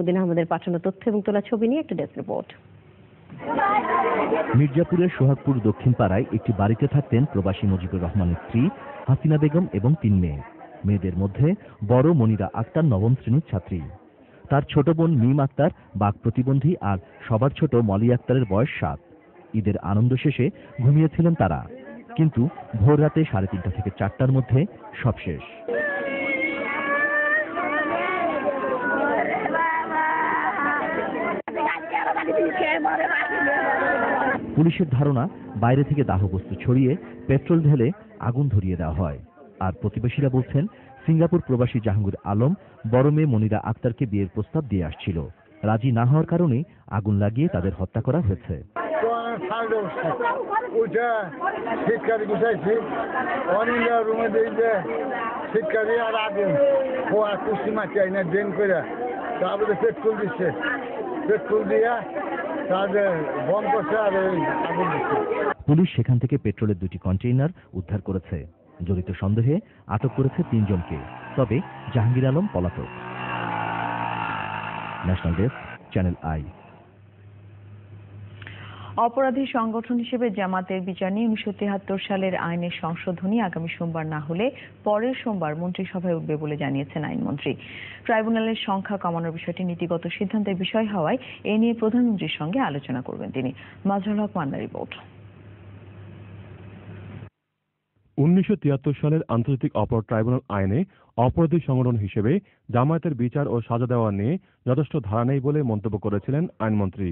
নাজমুদ্দিন আহমেদের পাঠানো তথ্য এবং তোলা ছবি নিয়ে একটা ডেস্ক রিপোর্ট। মির্জাপুরের সোহাগপুর দক্ষিণ পাড়ায় একটি বাড়িতে থাকতেন প্রবাসী মুজিবুর রহমানের স্ত্রী হাসিনা বেগম এবং 3 মেয়ে। মেয়েদের মধ্যে বড় মনিরা আক্তার নবম শ্রেণীর ছাত্রী। তার ছোট বোন মিম আক্তার বাক প্রতিবন্ধী আর সবার ছোট মলি আক্তারের বয়স 7। ঈদের আনন্দ শেষে ঘুমিয়েছিলেন তারা, কিন্তু ভোর রাতে 3:30 থেকে 4টার মধ্যে সব শেষ। পুলিশের ধারণা বাইরে থেকে দাহবস্তু ছড়িয়ে পেট্রোল ঢেলে আগুন ধরিয়ে দেওয়া হয়। আর প্রতিবেশীরা বলছেন সিঙ্গাপুর প্রবাসী জাহাঙ্গীর আলম বড় মেয়ে মনিরা আক্তারকে বিয়ের প্রস্তাব দিয়ে আসছিল। রাজি না হওয়ার কারণে আগুন লাগিয়ে তাদের হত্যা করা হয়েছে। পুলিশ সেখান থেকে পেট্রোলের 2টি কন্টেইনার উদ্ধার করেছে। জড়িত সন্দেহে আটক করেছে 3 জনকে, তবে জাহাঙ্গীর আলম পলাতক। National desk, channel I. অপরাধী সংগঠন হিসেবে জামাতের বিচার নিয়ে 1973 সালের আইনের সংশোধনী আগামী সোমবার না হলে পরের সোমবার মন্ত্রিসভায় উঠবে বলে জানিয়েছেন আইনমন্ত্রী। ট্রাইব্যুনালের সংখ্যা কমানোর বিষয়টি নীতিগত সিদ্ধান্তের বিষয় হওয়ায় এ নিয়ে প্রধানমন্ত্রীর সঙ্গে আলোচনা করবেন তিনি। মাজহারুল হক মান্নার রিপোর্ট। 1973 সালের আন্তর্জাতিক অপরাধ ট্রাইব্যুনাল আইনে অপরাধী সংগঠন হিসেবে জামায়াতের বিচার ও সাজা দেওয়া নিয়ে যথেষ্ট ধারা নেই বলে মন্তব্য করেছিলেন আইনমন্ত্রী।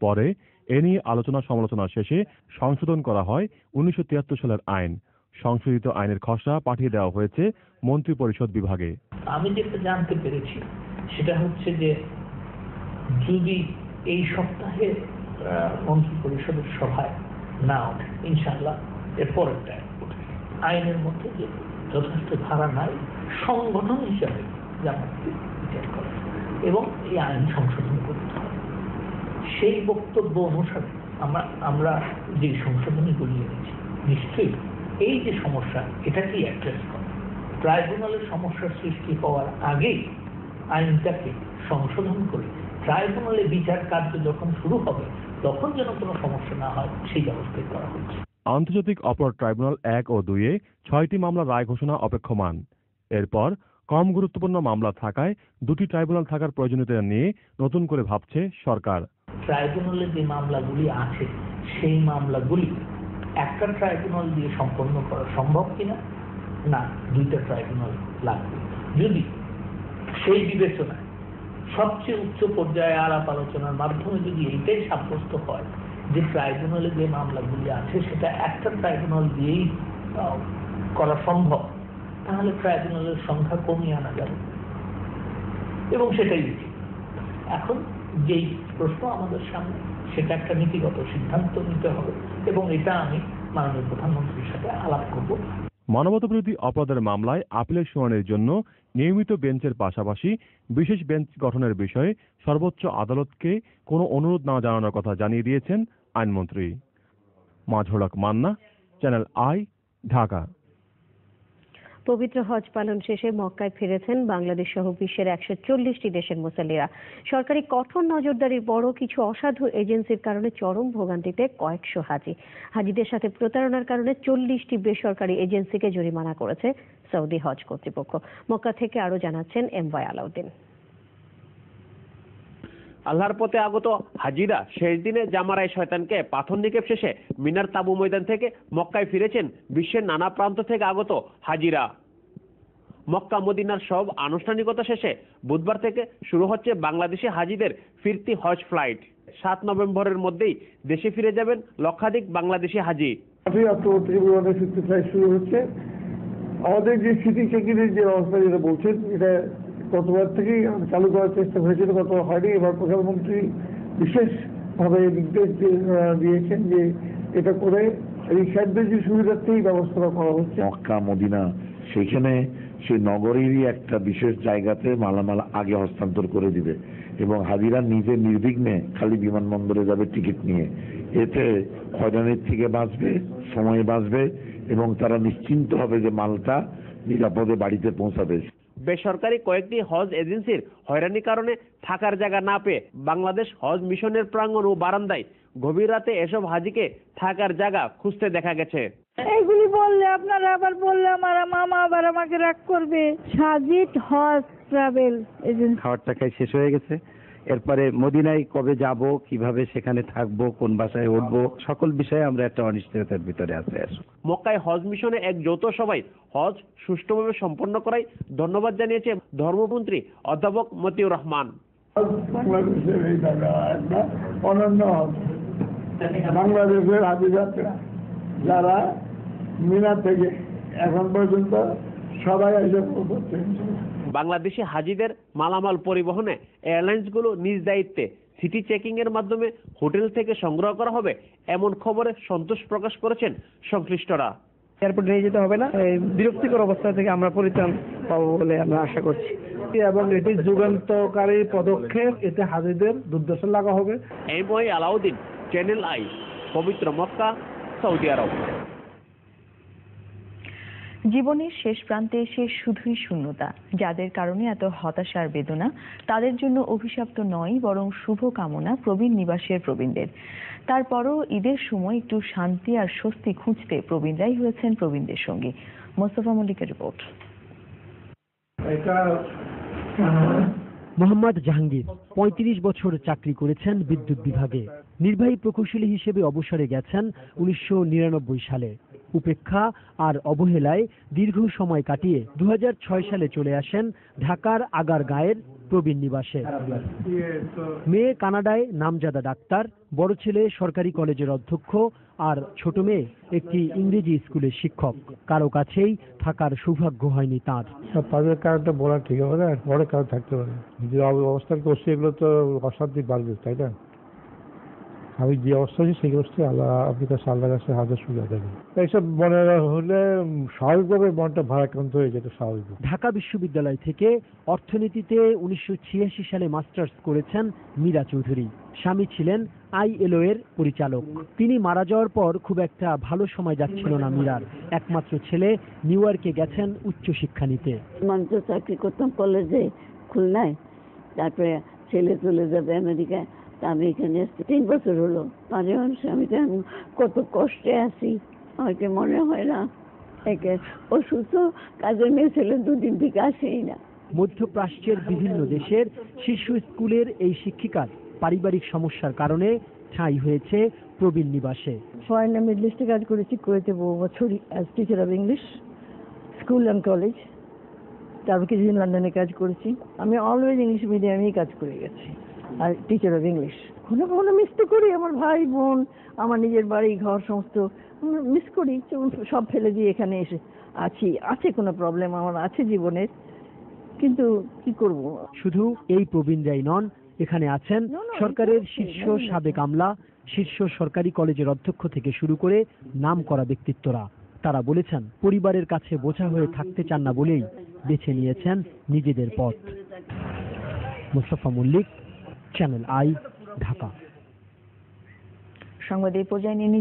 পরে এ নিয়ে আলোচনা সমালোচনা শেষে সংশোধন করা হয় 1973 সালের আইন। সংশোধিত আইনের খসড়া পাঠিয়ে দেওয়া হয়েছে মন্ত্রিপরিষদ বিভাগে। আমি যেটা জানতে পেরেছি সেটা হচ্ছে যে যদি এই সপ্তাহে মন্ত্রিপরিষদের সভায় না ওঠে, ইনশাআল্লাহ এর পরেরটা ওঠে। আইনের মধ্যে যে যথেষ্ট ধারা নাই সংগঠন হিসাবে জামাতকে বিচার করে এবং এই আইন সংশোধন করতে হবে। সেই বক্তব্য অনুসারে আমরা যে সংশোধনীগুলি এনেছি, নিশ্চয়ই এই যে সমস্যা এটাকেই অ্যাড্রেস করে। ট্রাইব্যুনালের সমস্যার সৃষ্টি হওয়ার আগেই আইনটাকে সংশোধন করে ট্রাইব্যুনালে বিচার কার্য যখন শুরু হবে তখন যেন কোনো সমস্যা না হয় সেই ব্যবস্থাই করা হচ্ছে। আন্তর্জাতিক অপরাধ ট্রাইব্যুনাল 1 ও 2-এ 6টি মামলা রায় ঘোষণা অপেক্ষমান। এরপর কম গুরুত্বপূর্ণ মামলা থাকায় 2টি ট্রাইব্যুনাল থাকার প্রয়োজনীয়তা নিয়ে নতুন করে ভাবছে সরকার। ট্রাইব্যুনালে যে মামলাগুলি আছে সেই মামলাগুলি একটা ট্রাইব্যুনাল দিয়ে সম্পন্ন করা সম্ভব কিনা, না 2টা ট্রাইব্যুনাল লাগবে। যদি সেই বিবেচনায় সবচেয়ে উচ্চ পর্যায়ে আলাপ আলোচনার মাধ্যমে যদি এইটাই সাব্যস্ত হয় যে ট্রাইব্যুনালে যে মামলাগুলি আছে সেটা একটা ট্রাইব্যুনাল দিয়েই করা সম্ভব, তাহলে ট্রাইব্যুনালের সংখ্যা কমিয়ে আনা যাবে এবং সেটাই উচিত। এখন যেই প্রশ্ন আমাদের সামনে সেটা একটা নীতিগত সিদ্ধান্ত নিতে হবে এবং এটা আমি মাননীয় প্রধানমন্ত্রীর সাথে আলাপ করব। মানবতাবিরোধী অপরাধের মামলায় আপিলের শুনানির জন্য নিয়মিত বেঞ্চের পাশাপাশি বিশেষ বেঞ্চ গঠনের বিষয়ে সর্বোচ্চ আদালতকে কোনো অনুরোধ না জানানোর কথা জানিয়ে দিয়েছেন আইনমন্ত্রী। মাজহারুল হক মান্না, চ্যানেল আই, ঢাকা। পবিত্র হজ পালন শেষে মক্কায় ফিরেছেন বাংলাদেশ সহ বিশ্বের 140টি দেশের মুসল্লিরা। সরকারি কঠোর নজরদারির বড় কিছু অসাধু এজেন্সির কারণে চরম ভোগান্তিতে কয়েকশো হাজি। হাজিদের সাথে প্রতারণার কারণে 40টি বেসরকারি এজেন্সিকে জরিমানা করেছে সৌদি হজ কর্তৃপক্ষ। মক্কা থেকে আরো জানাচ্ছেন এমওয়াই আলাউদ্দিন। আল্লাহর পথে আগত হাজিরা শেষ দিনে জামারায়ে শয়তানকে পাথর নিক্ষেপ শেষে মিনার তাবু ময়দান থেকে মক্কায় ফিরেছেন বিশ্বের নানা প্রান্ত থেকে আগত হাজিরা। মক্কা মদিনার সব আনুষ্ঠানিকতা শেষে বুধবার থেকে শুরু হচ্ছে বাংলাদেশি হাজিদের ফিরতি হজ ফ্লাইট। 7 নভেম্বরের মধ্যেই দেশে ফিরে যাবেন লক্ষাধিক বাংলাদেশি হাজি। ফিরতি ফ্লাইট শুরু হচ্ছে। আমাদের যে সিটি চেকিংয়ের যে অবস্থা যেটা বলছেন, এটা গতবার থেকেই চালু করার চেষ্টা হয়েছিল, গত হয়নি। এবার প্রধানমন্ত্রী বিশেষভাবে নির্দেশ দিয়েছেন যে এটা করে রিক্সাদের যে সুবিধার্থেই ব্যবস্থা করা হচ্ছে। মক্কা মদিনা সেখানে সেই নগরীরই একটা বিশেষ জায়গাতে মালামাল আগে হস্তান্তর করে দিবে এবং হাজিরা নিজে নির্বিঘ্নে খালি বিমানবন্দরে যাবে টিকিট নিয়ে। এতে হয়রানির থেকে বাঁচবে, সময় বাঁচবে এবং তারা নিশ্চিন্ত হবে যে মালটা নিরাপদে বাড়িতে পৌঁছাবে। বেসরকারি কয়েকটি হজ এজেন্সির হয়রানির কারণে থাকার জায়গা না পেয়ে বাংলাদেশ হজ মিশনের প্রাঙ্গণ ও বারান্দায় গভীর রাতে এসব হাজিকে থাকার জায়গা খুঁজতে দেখা গেছে। এইগুলি বললে আপনারা আবার বললে আমার মামা আবার আমাকে রাগ করবে। সাজিদ হজ ট্রাভেল এজেন্সি। খাওয়ার টাকায় শেষ হয়ে গেছে। এরপরে মদিনায় কবে যাব, কিভাবে সেখানে থাকবো, কোন বাসায় উঠবো, সকল বিষয়ে আমরা একটা অনিশ্চয়তার ভিতরে আছি। মক্কায় হজ মিশনে এক যৌথ সভায় হজ সুষ্ঠুভাবে সম্পন্ন করায় ধন্যবাদ জানিয়েছে ধর্মমন্ত্রী অধ্যাপক মতিউর রহমান। বাংলাদেশের এই জায়গা একটা অনন্য হজ। বাংলাদেশের হাজিরা যারা মিনা থেকে এখন পর্যন্ত সবাই এসে পৌঁছচ্ছে। বাংলাদেশি হাজিদের মালামাল পরিবহনে এয়ারলাইন্সগুলো নিজ দায়িত্বে সিটি চেকিং এর মাধ্যমে হোটেল থেকে সংগ্রহ করা হবে, এমন খবরে সন্তোষ প্রকাশ করেছেন সংশ্লিষ্টরা। এয়ারপোর্টে নিয়ে যেতে হবে না, এই বিরক্তিকর অবস্থা থেকে আমরা পরিত্রাণ পাবো বলে আমরা আশা করছি এবং এটি যুগান্তকারী পদক্ষেপ। এতে হাজিদের দুর্দশা লাগা হবে। এমওয়াই আলাউদ্দিন, চ্যানেল আই, পবিত্র মক্কা, সৌদি আরব। জীবনের শেষ প্রান্তে এসে শুধুই শূন্যতা, যাদের কারণে এত হতাশার বেদনা, তাদের জন্য অভিশাপ তো নয়, বরং শুভ কামনা প্রবীণ নিবাসের প্রবীণদের। তারপরও ঈদের সময় একটু শান্তি আর স্বস্তি খুঁজতে প্রবীণরাই হয়েছেন প্রবীণদের সঙ্গী। মোস্তফা মল্লিকের রিপোর্ট। মোহাম্মদ জাহাঙ্গীর ৩৫ বছর চাকরি করেছেন বিদ্যুৎ বিভাগে। নির্বাহী প্রকৌশলী হিসেবে অবসরে গেছেন ১৯৯৯ সালে। উপেক্ষা আর অবহেলায় দীর্ঘ সময় কাটিয়ে ২০০৬ সালে চলে আসেন ঢাকার আগারগাঁয়ের প্রবীণ নিবাসে। মেয়ে কানাডায় নামজাদা ডাক্তার, বড় ছেলে সরকারি কলেজের অধ্যক্ষ আর ছোট মেয়ে একটি ইংরেজি স্কুলের শিক্ষক। কারো কাছেই থাকার সৌভাগ্য হয়নি তাঁর। তাদের কারণটা বলা ঠিক হবে না, বড় কারণ থাকতে পারে। যে অবস্থান করছে এগুলো তো অশান্তি বাড়বে, তাই না? আমি যে অবস্থা আছি সেই অবস্থায় আল্লাহ আপনি কাছে আল্লাহর কাছে হাজার সুবিধা দেবেন। এইসব মনে হলে স্বাভাবিকভাবে মনটা ভারাক্রান্ত হয়ে যেত স্বাভাবিক। ঢাকা বিশ্ববিদ্যালয় থেকে অর্থনীতিতে ১৯৮৬ সালে মাস্টার্স করেছেন মীরা চৌধুরী। স্বামী ছিলেন ILO এর পরিচালক। তিনি মারা যাওয়ার পর খুব একটা ভালো সময় যাচ্ছিল না মীরার। একমাত্র ছেলে নিউ ইয়র্কে গেছেন উচ্চশিক্ষা নিতে। মানুষ চাকরি করতাম কলেজে খুলনায়, তারপরে ছেলে চলে যাবে আমেরিকায়। আমি এখানে ৩ বছর হলো। মাঝে মানুষ আমি তো কত কষ্টে আছি, আমাকে মনে হয় না। একে অসুস্থ কাজের মেয়ে ছেলে 2 দিন থেকে আসেই না। মধ্যপ্রাচ্যের বিভিন্ন দেশের শীর্ষ স্কুলের এই শিক্ষিকার পারিবারিক সমস্যার কারণে ঠাঁই হয়েছে প্রবীণ নিবাসে। ফরেন মিডল ইস্টে কাজ করেছি, কুয়েতে বহু বছর as teacher of English school and college. তারপর কিছুদিন লন্ডনে কাজ করেছি। আমি অলওয়েজ ইংলিশ মিডিয়ামেই কাজ করে গেছি আর টিচার অফ ইংলিশ। কখনো কখনো মিস তো করি আমার ভাই বোন, আমার নিজের বাড়ি ঘর সমস্ত মিস করি। সব ফেলে দিয়ে এখানে এসে আছি। আছে কোনো প্রবলেম আমার আছে জীবনের, কিন্তু কি করব। শুধু এই প্রবীণরাই নন, এখানে আছেন সরকারের শীর্ষ সাবেক আমলা, শীর্ষ সরকারি কলেজের অধ্যক্ষ থেকে শুরু করে নামকরা ব্যক্তিত্বরা। তারা বলেছেন পরিবারের কাছে বোঝা হয়ে থাকতে চান না বলেই বেছে নিয়েছেন নিজেদের পথ। Mostafa Mallik, Channel I, Dhaka. সংবাদ এই পর্যায়ে নিয়ে